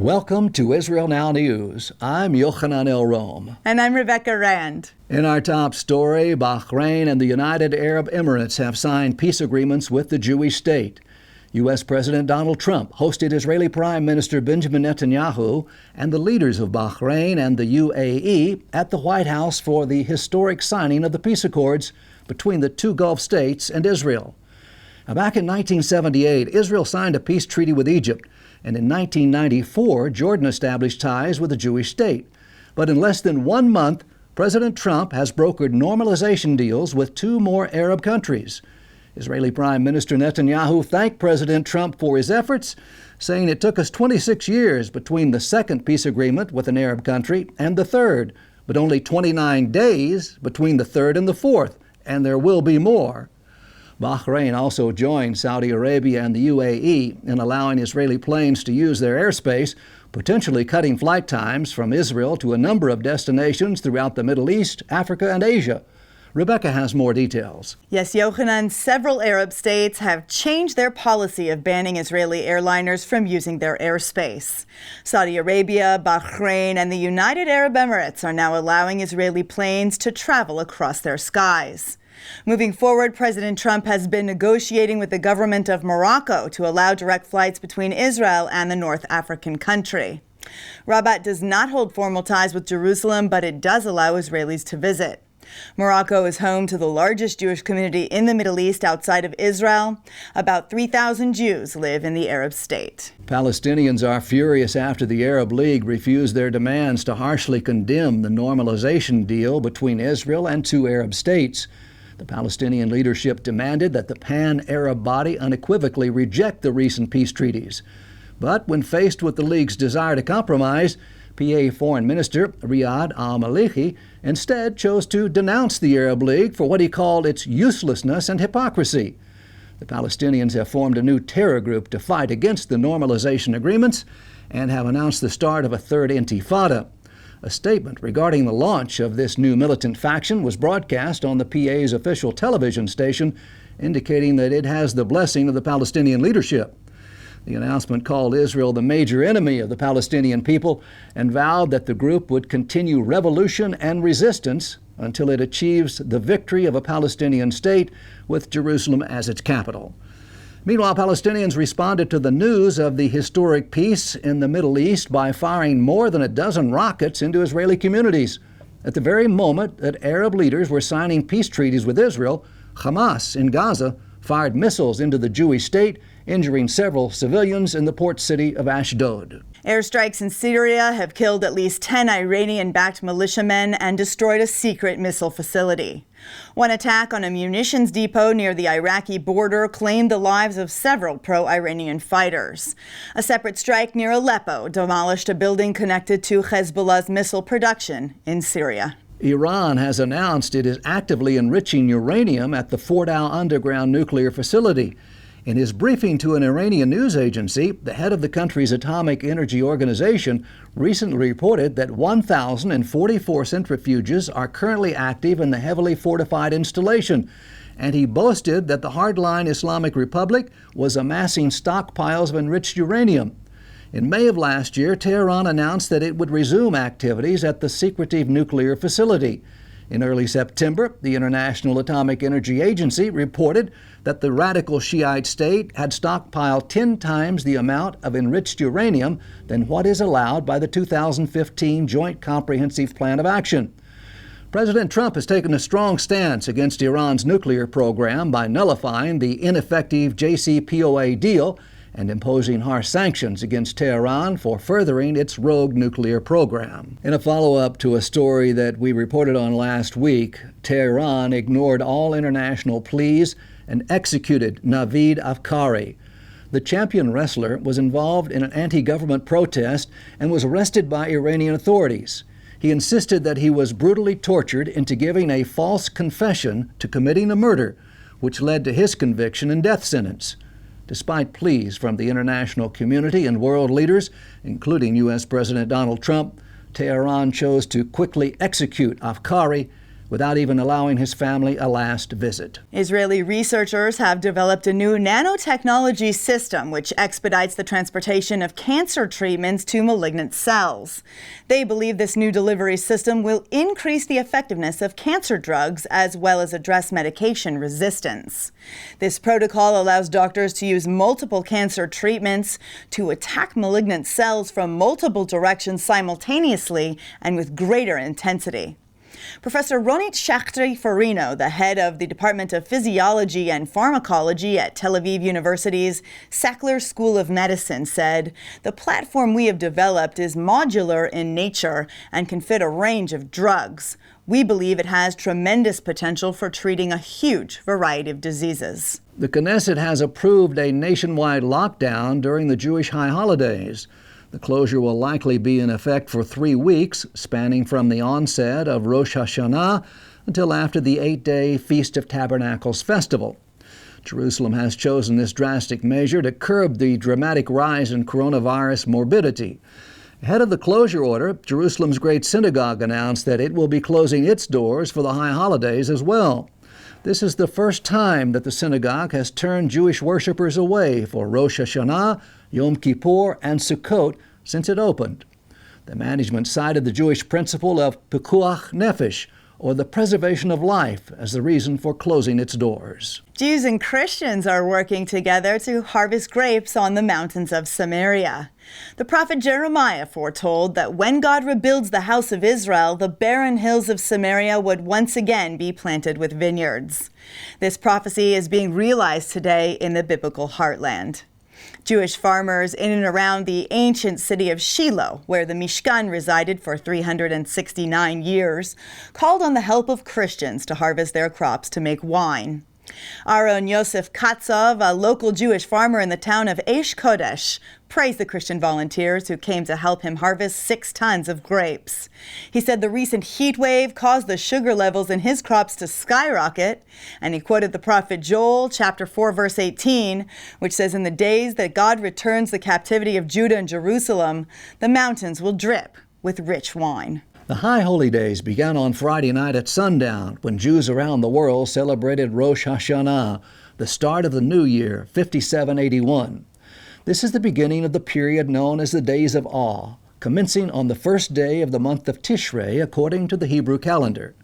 Welcome to Israel Now News. I'm Yochanan El Rome. And I'm Rebecca Rand. In our top story, Bahrain and the United Arab Emirates have signed peace agreements with the Jewish state. U.S. President Donald Trump hosted Israeli Prime Minister Benjamin Netanyahu and the leaders of Bahrain and the UAE at the White House for the historic signing of the peace accords between the two Gulf states and Israel. Now, back in 1978, Israel signed a peace treaty with Egypt, and in 1994, Jordan established ties with the Jewish state. But in less than 1 month, President Trump has brokered normalization deals with 2 more Arab countries. Israeli Prime Minister Netanyahu thanked President Trump for his efforts, saying it took us 26 years between the second peace agreement with an Arab country and the third, but only 29 days between the third and the fourth, and there will be more. Bahrain also joined Saudi Arabia and the UAE in allowing Israeli planes to use their airspace, potentially cutting flight times from Israel to a number of destinations throughout the Middle East, Africa, and Asia. Rebecca has more details. Yes, Yochanan, several Arab states have changed their policy of banning Israeli airliners from using their airspace. Saudi Arabia, Bahrain, and the United Arab Emirates are now allowing Israeli planes to travel across their skies. Moving forward, President Trump has been negotiating with the government of Morocco to allow direct flights between Israel and the North African country. Rabat does not hold formal ties with Jerusalem, but it does allow Israelis to visit. Morocco is home to the largest Jewish community in the Middle East outside of Israel. About 3,000 Jews live in the Arab state. Palestinians are furious after the Arab League refused their demands to harshly condemn the normalization deal between Israel and 2 Arab states. The Palestinian leadership demanded that the pan-Arab body unequivocally reject the recent peace treaties. But when faced with the League's desire to compromise, PA Foreign Minister Riyad al-Maliki instead chose to denounce the Arab League for what he called its uselessness and hypocrisy. The Palestinians have formed a new terror group to fight against the normalization agreements and have announced the start of a third intifada. A statement regarding the launch of this new militant faction was broadcast on the PA's official television station, indicating that it has the blessing of the Palestinian leadership. The announcement called Israel the major enemy of the Palestinian people and vowed that the group would continue revolution and resistance until it achieves the victory of a Palestinian state with Jerusalem as its capital. Meanwhile, Palestinians responded to the news of the historic peace in the Middle East by firing more than a dozen rockets into Israeli communities. At the very moment that Arab leaders were signing peace treaties with Israel, Hamas in Gaza fired missiles into the Jewish state, injuring several civilians in the port city of Ashdod. Airstrikes in Syria have killed at least 10 Iranian-backed militiamen and destroyed a secret missile facility. One attack on a munitions depot near the Iraqi border claimed the lives of several pro-Iranian fighters. A separate strike near Aleppo demolished a building connected to Hezbollah's missile production in Syria. Iran has announced it is actively enriching uranium at the Fordow underground nuclear facility. In his briefing to an Iranian news agency, the head of the country's atomic energy organization recently reported that 1,044 centrifuges are currently active in the heavily fortified installation, and he boasted that the hardline Islamic Republic was amassing stockpiles of enriched uranium. In May of last year, Tehran announced that it would resume activities at the secretive nuclear facility. In early September, the International Atomic Energy Agency reported that the radical Shiite state had stockpiled 10 times the amount of enriched uranium than what is allowed by the 2015 Joint Comprehensive Plan of Action. President Trump has taken a strong stance against Iran's nuclear program by nullifying the ineffective JCPOA deal and imposing harsh sanctions against Tehran for furthering its rogue nuclear program. In a follow-up to a story that we reported on last week, Tehran ignored all international pleas and executed Navid Afkari. The champion wrestler was involved in an anti-government protest and was arrested by Iranian authorities. He insisted that he was brutally tortured into giving a false confession to committing a murder, which led to his conviction and death sentence. Despite pleas from the international community and world leaders, including U.S. President Donald Trump, Tehran chose to quickly execute Afkari without even allowing his family a last visit. Israeli researchers have developed a new nanotechnology system which expedites the transportation of cancer treatments to malignant cells. They believe this new delivery system will increase the effectiveness of cancer drugs as well as address medication resistance. This protocol allows doctors to use multiple cancer treatments to attack malignant cells from multiple directions simultaneously and with greater intensity. Professor Ronit Shachri-Farino, the head of the Department of Physiology and Pharmacology at Tel Aviv University's Sackler School of Medicine, said, "The platform we have developed is modular in nature and can fit a range of drugs. We believe it has tremendous potential for treating a huge variety of diseases." The Knesset has approved a nationwide lockdown during the Jewish high holidays. The closure will likely be in effect for 3 weeks, spanning from the onset of Rosh Hashanah until after the 8-day Feast of Tabernacles festival. Jerusalem has chosen this drastic measure to curb the dramatic rise in coronavirus morbidity. Ahead of the closure order, Jerusalem's Great Synagogue announced that it will be closing its doors for the high holidays as well. This is the first time that the synagogue has turned Jewish worshippers away for Rosh Hashanah, Yom Kippur, and Sukkot since it opened. The management cited the Jewish principle of pikuach nefesh, or the preservation of life, as the reason for closing its doors. Jews and Christians are working together to harvest grapes on the mountains of Samaria. The prophet Jeremiah foretold that when God rebuilds the house of Israel, the barren hills of Samaria would once again be planted with vineyards. This prophecy is being realized today in the biblical heartland. Jewish farmers in and around the ancient city of Shiloh, where the Mishkan resided for 369 years, called on the help of Christians to harvest their crops to make wine. Aaron Yosef Katzov, a local Jewish farmer in the town of Eish Kodesh, praised the Christian volunteers who came to help him harvest 6 tons of grapes. He said the recent heat wave caused the sugar levels in his crops to skyrocket, and he quoted the prophet Joel, chapter 4, verse 18, which says, "In the days that God returns the captivity of Judah and Jerusalem, the mountains will drip with rich wine." The High Holy Days began on Friday night at sundown when Jews around the world celebrated Rosh Hashanah, the start of the new year, 5781. This is the beginning of the period known as the Days of Awe, commencing on the first day of the month of Tishrei according to the Hebrew calendar.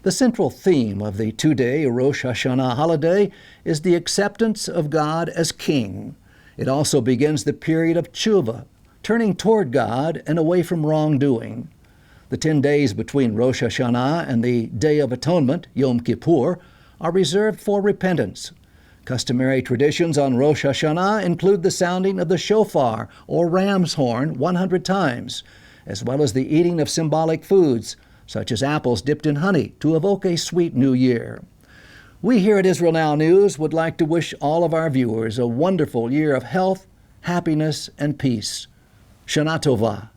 The central theme of the 2-day Rosh Hashanah holiday is the acceptance of God as King. It also begins the period of tshuva, turning toward God and away from wrongdoing. The 10 days between Rosh Hashanah and the Day of Atonement, Yom Kippur, are reserved for repentance. Customary traditions on Rosh Hashanah include the sounding of the shofar, or ram's horn, 100 times, as well as the eating of symbolic foods, such as apples dipped in honey, to evoke a sweet new year. We here at Israel Now News would like to wish all of our viewers a wonderful year of health, happiness, and peace. Shana Tova.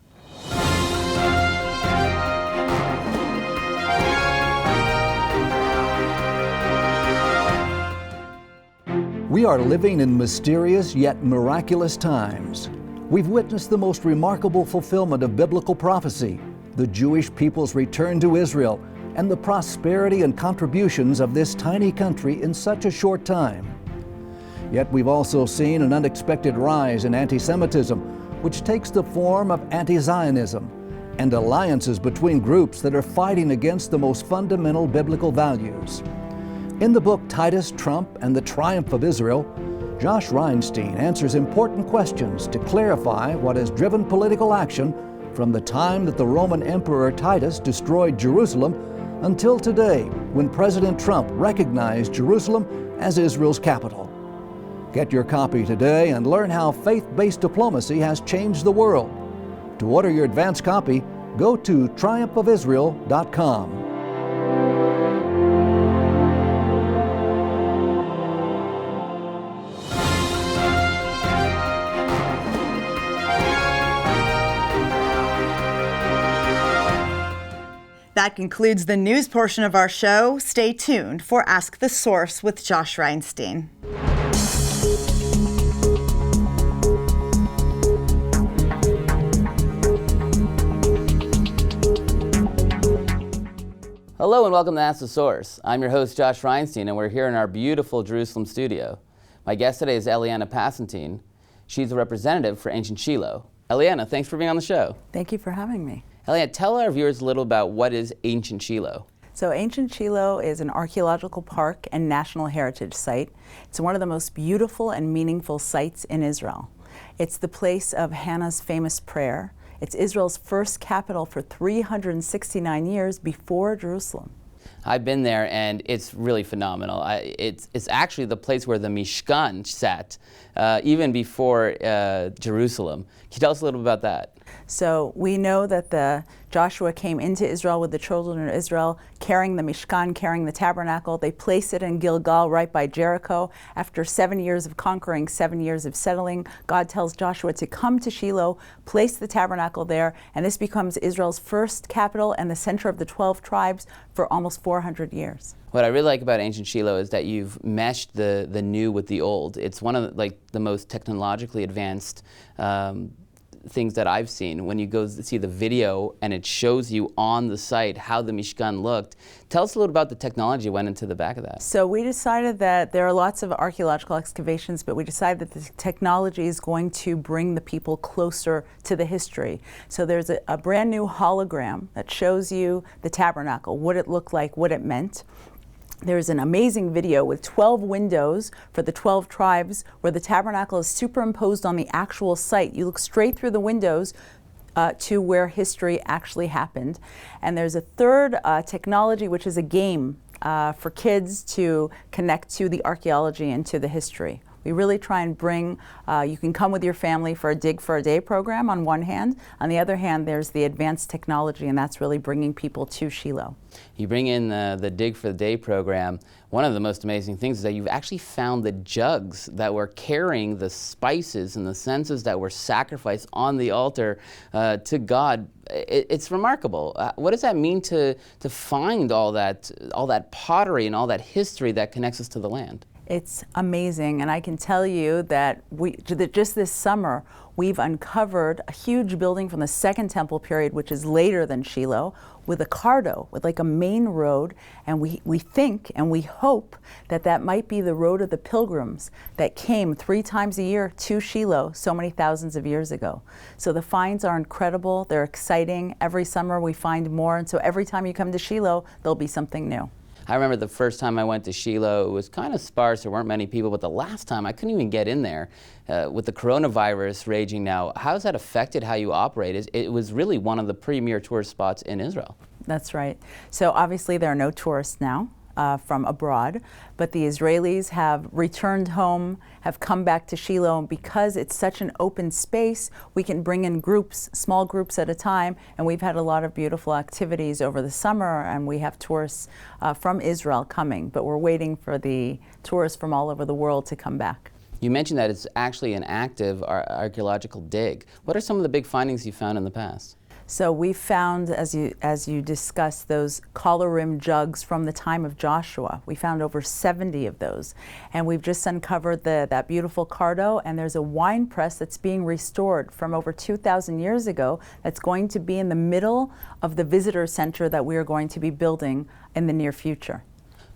We are living in mysterious yet miraculous times. We've witnessed the most remarkable fulfillment of biblical prophecy, the Jewish people's return to Israel, and the prosperity and contributions of this tiny country in such a short time. Yet we've also seen an unexpected rise in anti-Semitism, which takes the form of anti-Zionism, and alliances between groups that are fighting against the most fundamental biblical values. In the book Titus, Trump, and the Triumph of Israel, Josh Reinstein answers important questions to clarify what has driven political action from the time that the Roman Emperor Titus destroyed Jerusalem until today, when President Trump recognized Jerusalem as Israel's capital. Get your copy today and learn how faith-based diplomacy has changed the world. To order your advance copy, go to triumphofisrael.com. That concludes the news portion of our show. Stay tuned for Ask the Source with Josh Reinstein. Hello and welcome to Ask the Source. I'm your host Josh Reinstein and we're here in our beautiful Jerusalem studio. My guest today is Eliana Passentin. She's a representative for ancient Shiloh. Eliana, thanks for being on the show. Thank you for having me. Eliana, tell our viewers a little about what is ancient Shiloh. So ancient Shiloh is an archaeological park and national heritage site. It's one of the most beautiful and meaningful sites in Israel. It's the place of Hannah's famous prayer. It's Israel's first capital for 369 years before Jerusalem. I've been there and it's really phenomenal. It's actually the place where the Mishkan sat, even before Jerusalem. Can you tell us a little bit about that? So we know that Joshua came into Israel with the children of Israel carrying the Mishkan, carrying the tabernacle. They placed it in Gilgal right by Jericho. After 7 years of conquering, 7 years of settling, God tells Joshua to come to Shiloh, place the tabernacle there, and this becomes Israel's first capital and the center of the 12 tribes for almost 400 years. What I really like about ancient Shiloh is that you've meshed the new with the old. It's one of the most technologically advanced things that I've seen. When you go see the video and it shows you on the site how the Mishkan looked. Tell us a little about the technology that went into the back of that. So we decided that there are lots of archaeological excavations, but we decided that the technology is going to bring the people closer to the history. So there's a brand new hologram that shows you the tabernacle, what it looked like, what it meant. There's an amazing video with 12 windows for the 12 tribes where the tabernacle is superimposed on the actual site. You look straight through the windows to where history actually happened. And there's a third technology, which is a game for kids to connect to the archaeology and to the history. We really try and bring, you can come with your family for a Dig for a Day program on one hand. On the other hand, there's the advanced technology, and that's really bringing people to Shiloh. You bring in the Dig for the Day program. One of the most amazing things is that you've actually found the jugs that were carrying the spices and the senses that were sacrificed on the altar to God. It's remarkable. What does that mean to find all that pottery and all that history that connects us to the land? It's amazing, and I can tell you that just this summer we've uncovered a huge building from the Second Temple period, which is later than Shiloh, with a cardo, with like a main road, and we think and we hope that that might be the road of the pilgrims that came 3 times a year to Shiloh so many thousands of years ago. So the finds are incredible, they're exciting. Every summer we find more, and so every time you come to Shiloh, there'll be something new. I remember the first time I went to Shiloh, it was kind of sparse, there weren't many people, but the last time I couldn't even get in there. With the coronavirus raging now, how has that affected how you operate? It was really one of the premier tourist spots in Israel. That's right. So obviously there are no tourists now from abroad, but the Israelis have returned home, have come back to Shiloh, and because it's such an open space, we can bring in groups, small groups at a time, and we've had a lot of beautiful activities over the summer, and we have tourists from Israel coming, but we're waiting for the tourists from all over the world to come back. You mentioned that it's actually an active archaeological dig. What are some of the big findings you found in the past? So we found, as you discussed, those collar rim jugs from the time of Joshua. We found over 70 of those. And we've just uncovered that beautiful cardo, and there's a wine press that's being restored from over 2,000 years ago that's going to be in the middle of the visitor center that we are going to be building in the near future.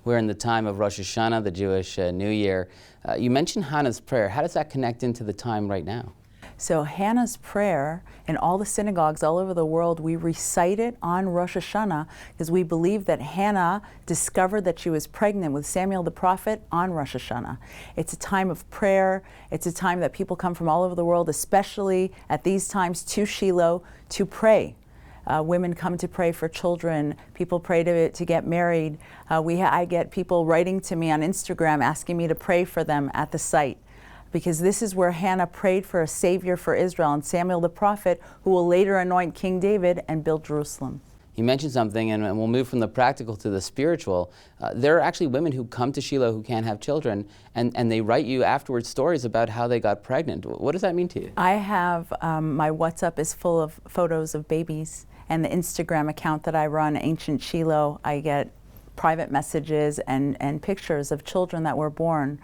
We're in the time of Rosh Hashanah, the Jewish New Year. You mentioned Hannah's prayer. How does that connect into the time right now? So Hannah's prayer, in all the synagogues all over the world, we recite it on Rosh Hashanah because we believe that Hannah discovered that she was pregnant with Samuel the prophet on Rosh Hashanah. It's a time of prayer. It's a time that people come from all over the world, especially at these times, to Shiloh to pray. Women come to pray for children. People pray to get married. I get people writing to me on Instagram asking me to pray for them at the site, because this is where Hannah prayed for a savior for Israel and Samuel the prophet, who will later anoint King David and build Jerusalem. You mentioned something, and we'll move from the practical to the spiritual. There are actually women who come to Shiloh who can't have children, and they write you afterwards stories about how they got pregnant. What does that mean to you? I have, my WhatsApp is full of photos of babies, and the Instagram account that I run, Ancient Shiloh, I get private messages and pictures of children that were born.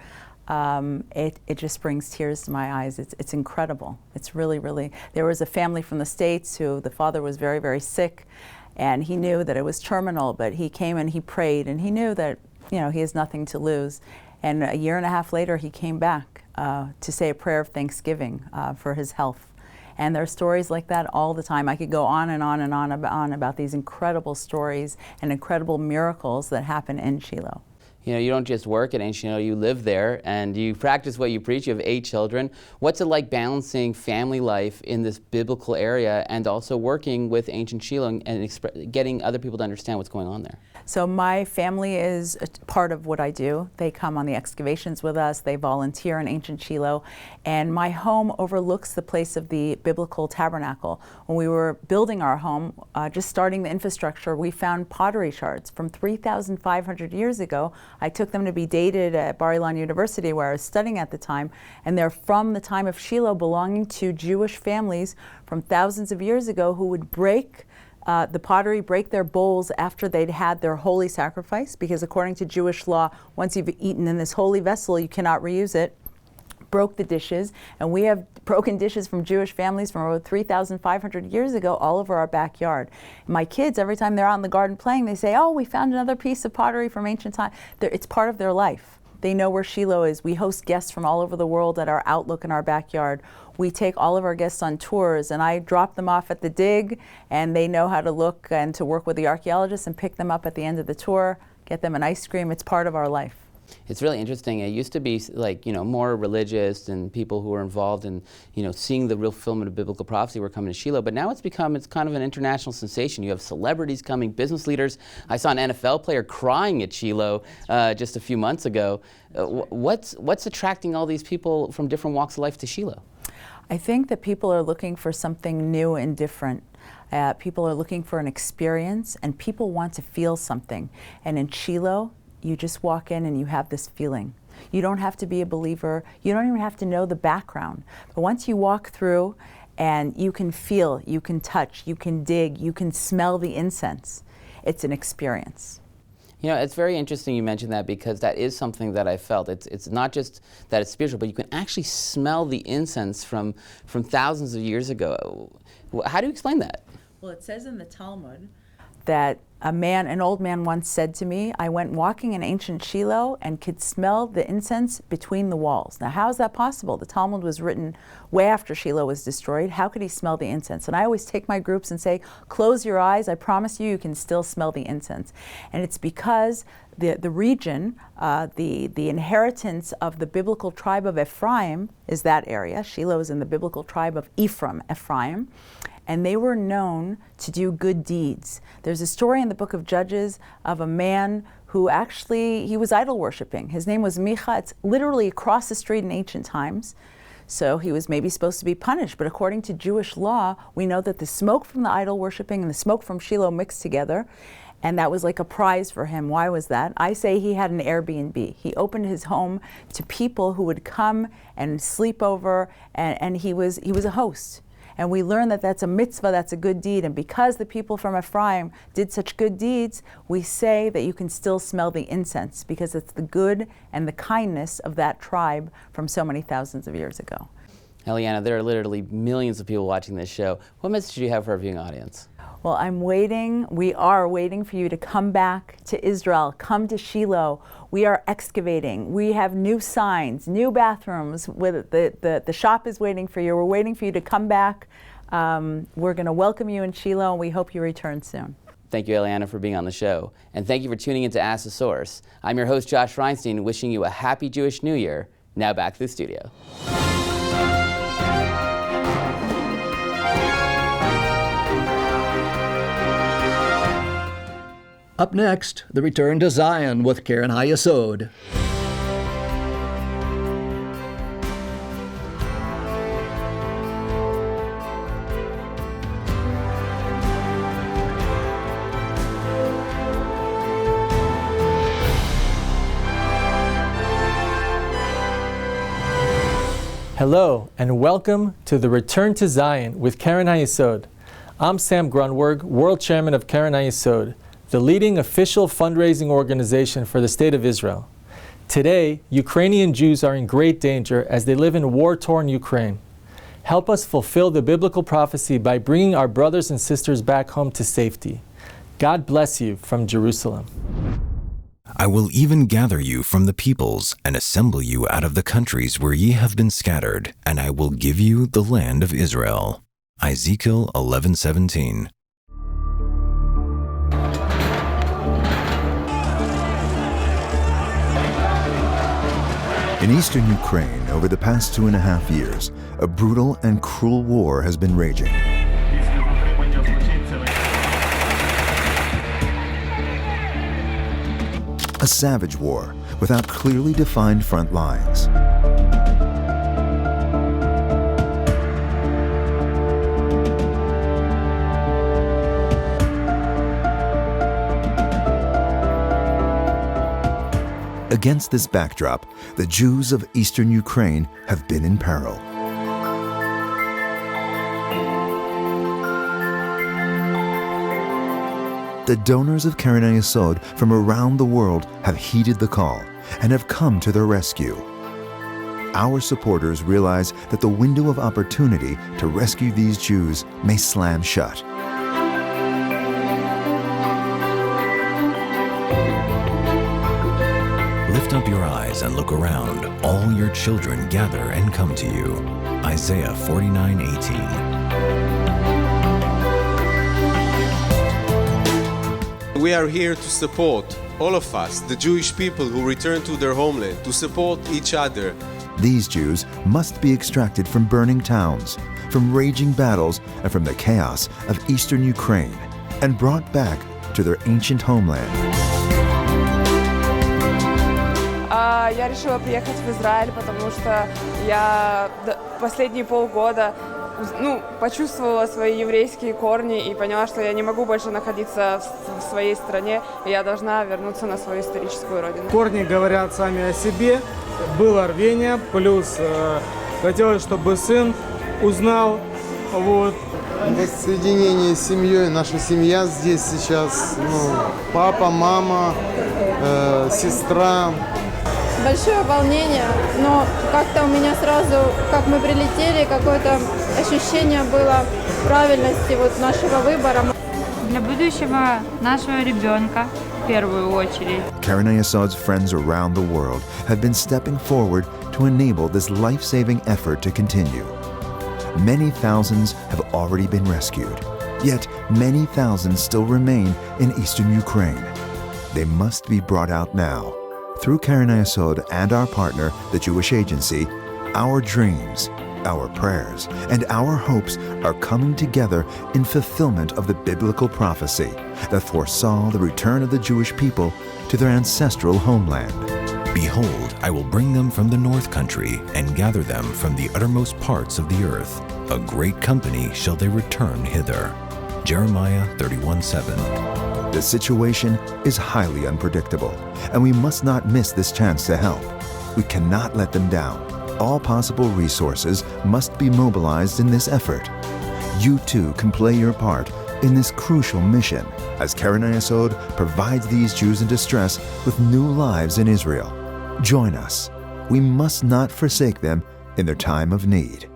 It just brings tears to my eyes. It's incredible. It's really, really. There was a family from the States who the father was very, very sick, And he knew that it was terminal, but he came and he prayed, and he knew that, he has nothing to lose. And a year and a half later, he came back to say a prayer of thanksgiving for his health. And there are stories like that all the time. I could go on and on and on about these incredible stories and incredible miracles that happen in Shiloh. You don't just work at Ancient Shiloh, you live there and you practice what you preach. You have 8 children. What's it like balancing family life in this biblical area and also working with Ancient Shiloh and getting other people to understand what's going on there? So my family is a part of what I do. They come on the excavations with us, they volunteer in Ancient Shiloh, and my home overlooks the place of the biblical tabernacle. When we were building our home, just starting the infrastructure, we found pottery shards from 3,500 years ago. I took them to be dated at Bar Ilan University, where I was studying at the time, and they're from the time of Shiloh, belonging to Jewish families from thousands of years ago who would break the pottery, break their bowls after they'd had their holy sacrifice, because according to Jewish law, once you've eaten in this holy vessel, you cannot reuse it. Broke the dishes, and we have broken dishes from Jewish families from over 3,500 years ago all over our backyard. My kids, every time they're out in the garden playing, they say, "Oh, we found another piece of pottery from ancient time." It's part of their life. They know where Shiloh is. We host guests from all over the world at our outlook in our backyard. We take all of our guests on tours, and I drop them off at the dig, and they know how to look and to work with the archaeologists and pick them up at the end of the tour, get them an ice cream. It's part of our life. It's really interesting. It used to be more religious and people who were involved in, seeing the real fulfillment of biblical prophecy were coming to Shiloh, but now it's kind of an international sensation. You have celebrities coming, business leaders. I saw an NFL player crying at Shiloh just a few months ago. What's attracting all these people from different walks of life to Shiloh? I think that people are looking for something new and different. People are looking for an experience, and people want to feel something. And in Shiloh, you just walk in and you have this feeling. You don't have to be a believer. You don't even have to know the background. But once you walk through and you can feel, you can touch, you can dig, you can smell the incense, it's an experience. It's very interesting you mentioned that, because that is something that I felt. It's not just that it's spiritual, but you can actually smell the incense from thousands of years ago. How do you explain that? Well, it says in the Talmud that an old man once said to me, "I went walking in ancient Shiloh and could smell the incense between the walls." Now, how is that possible? The Talmud was written way after Shiloh was destroyed. How could he smell the incense? And I always take my groups and say, close your eyes. I promise you, you can still smell the incense. And it's because the region, the inheritance of the biblical tribe of Ephraim is that area. Shiloh is in the biblical tribe of Ephraim. And they were known to do good deeds. There's a story in the book of Judges of a man who he was idol worshiping. His name was Micha. It's literally across the street in ancient times. So he was maybe supposed to be punished, but according to Jewish law, we know that the smoke from the idol worshiping and the smoke from Shiloh mixed together, and that was like a prize for him. Why was that? I say he had an Airbnb. He opened his home to people who would come and sleep over, and he was a host. And we learn that that's a mitzvah, that's a good deed. And because the people from Ephraim did such good deeds, we say that you can still smell the incense, because it's the good and the kindness of that tribe from so many thousands of years ago. Eliana, there are literally millions of people watching this show. What message do you have for our viewing audience? Well, we are waiting for you to come back to Israel, come to Shiloh. We are excavating. We have new signs, new bathrooms. The shop is waiting for you. We're waiting for you to come back. We're going to welcome you in Shiloh, and we hope you return soon. Thank you, Eliana, for being on the show. And thank you for tuning in to Ask the Source. I'm your host, Josh Reinstein, wishing you a happy Jewish New Year. Now back to the studio. Up next, the return to Zion with Karen Hayesod. Hello, and welcome to the Return to Zion with Karen Hayesod. I'm Sam Grunberg, World Chairman of Karen Hayesod, the leading official fundraising organization for the State of Israel. Today, Ukrainian Jews are in great danger as they live in war-torn Ukraine. Help us fulfill the biblical prophecy by bringing our brothers and sisters back home to safety. God bless you from Jerusalem. I will even gather you from the peoples, and assemble you out of the countries where ye have been scattered, and I will give you the land of Israel. Ezekiel 11:17. In eastern Ukraine, over the past 2.5 years, a brutal and cruel war has been raging. A savage war without clearly defined front lines. Against this backdrop, the Jews of eastern Ukraine have been in peril. The donors of Keren HaYesod from around the world have heeded the call and have come to their rescue. Our supporters realize that the window of opportunity to rescue these Jews may slam shut. Lift up your eyes and look around. All your children gather and come to you. Isaiah 49:18. We are here to support, all of us, the Jewish people who return to their homeland, to support each other. These Jews must be extracted from burning towns, from raging battles, and from the chaos of eastern Ukraine, and brought back to their ancient homeland. Я решила приехать в Израиль, потому что я последние полгода почувствовала свои еврейские корни и поняла, что я не могу больше находиться в своей стране, и я должна вернуться на свою историческую родину. Корни говорят сами о себе, было рвение, плюс хотелось, чтобы сын узнал. Воссоединение с семьей, наша семья здесь сейчас, папа, мама, сестра. Большое волнение, но как-то у меня сразу, как мы прилетели, какое-то ощущение было правильности нашего выбора. Для будущего нашего ребенка в первую очередь. Keren HaYesod's friends around the world have been stepping forward to enable this life-saving effort to continue. Many thousands have already been rescued, yet many thousands still remain in eastern Ukraine. They must be brought out now. Through Keren HaYesod and our partner, the Jewish Agency, our dreams, our prayers, and our hopes are coming together in fulfillment of the biblical prophecy that foresaw the return of the Jewish people to their ancestral homeland. Behold, I will bring them from the north country, and gather them from the uttermost parts of the earth. A great company shall they return hither. Jeremiah 31:7. The situation is highly unpredictable, and we must not miss this chance to help. We cannot let them down. All possible resources must be mobilized in this effort. You too can play your part in this crucial mission as Keren HaYesod provides these Jews in distress with new lives in Israel. Join us. We must not forsake them in their time of need.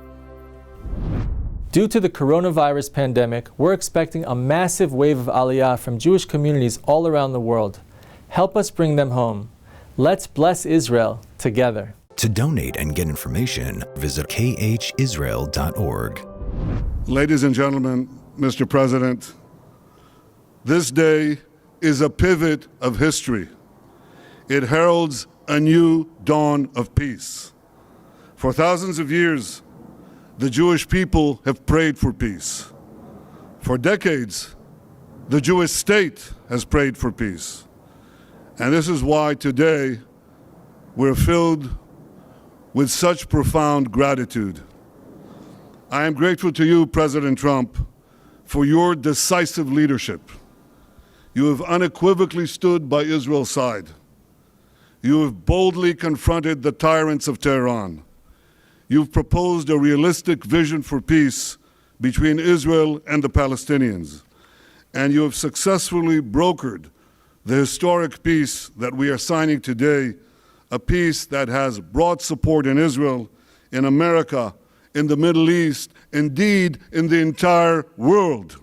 Due to the coronavirus pandemic, we're expecting a massive wave of Aliyah from Jewish communities all around the world. Help us bring them home. Let's bless Israel together. To donate and get information, visit khisrael.org. Ladies and gentlemen, Mr. President, this day is a pivot of history. It heralds a new dawn of peace. For thousands of years, the Jewish people have prayed for peace. For decades, the Jewish state has prayed for peace. And this is why today we're filled with such profound gratitude. I am grateful to you, President Trump, for your decisive leadership. You have unequivocally stood by Israel's side. You have boldly confronted the tyrants of Tehran. You've proposed a realistic vision for peace between Israel and the Palestinians. And you have successfully brokered the historic peace that we are signing today, a peace that has broad support in Israel, in America, in the Middle East, indeed in the entire world.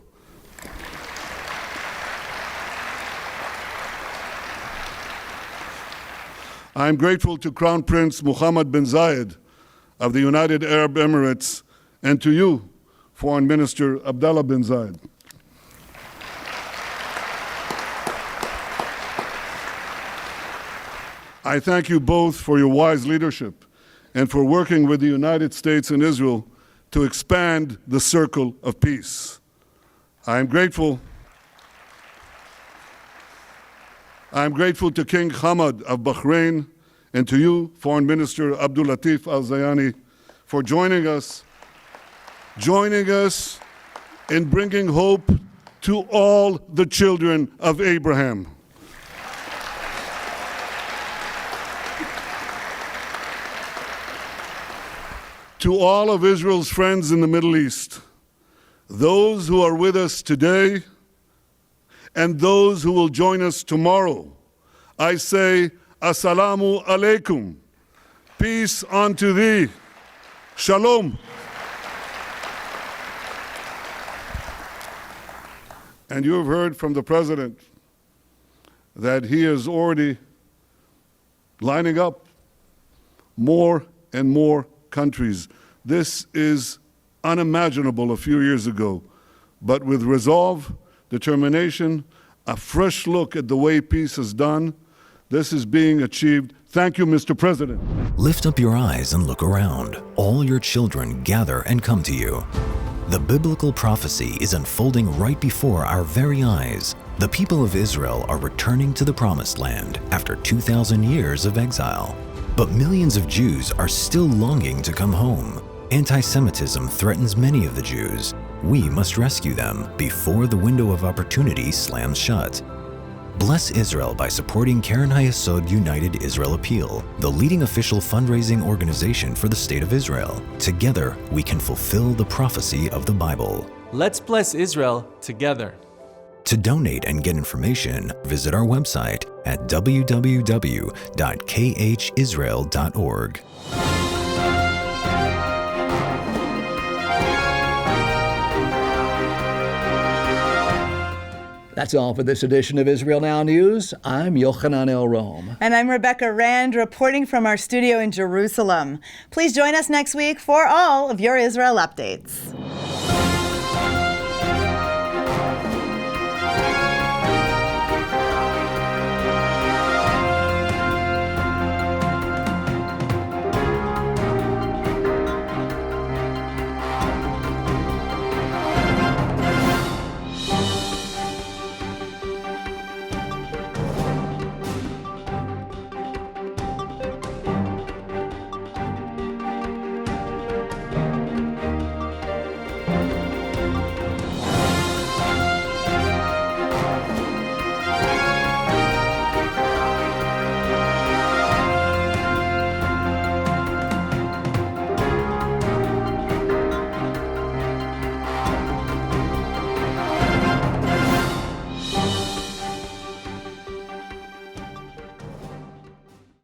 I am grateful to Crown Prince Mohammed bin Zayed of the United Arab Emirates and to you, Foreign Minister Abdullah bin Zayed. I thank you both for your wise leadership and for working with the United States and Israel to expand the circle of peace. I am grateful to King Hamad of Bahrain and to you, Foreign Minister Abdul Latif Al-Zayani, for joining us in bringing hope to all the children of Abraham. To all of Israel's friends in the Middle East, those who are with us today and those who will join us tomorrow, I say, Assalamu alaikum. Peace unto thee. Shalom. And you have heard from the President that he is already lining up more and more countries. This is unimaginable a few years ago, but with resolve, determination, a fresh look at the way peace is done, this is being achieved. Thank you, Mr. President. Lift up your eyes and look around. All your children gather and come to you. The biblical prophecy is unfolding right before our very eyes. The people of Israel are returning to the Promised Land after 2,000 years of exile. But millions of Jews are still longing to come home. Anti-Semitism threatens many of the Jews. We must rescue them before the window of opportunity slams shut. Bless Israel by supporting Keren HaYesod United Israel Appeal, the leading official fundraising organization for the State of Israel. Together, we can fulfill the prophecy of the Bible. Let's bless Israel together. To donate and get information, visit our website at www.khisrael.org. That's all for this edition of Israel Now News. I'm Yochanan El Rome. And I'm Rebecca Rand, reporting from our studio in Jerusalem. Please join us next week for all of your Israel updates.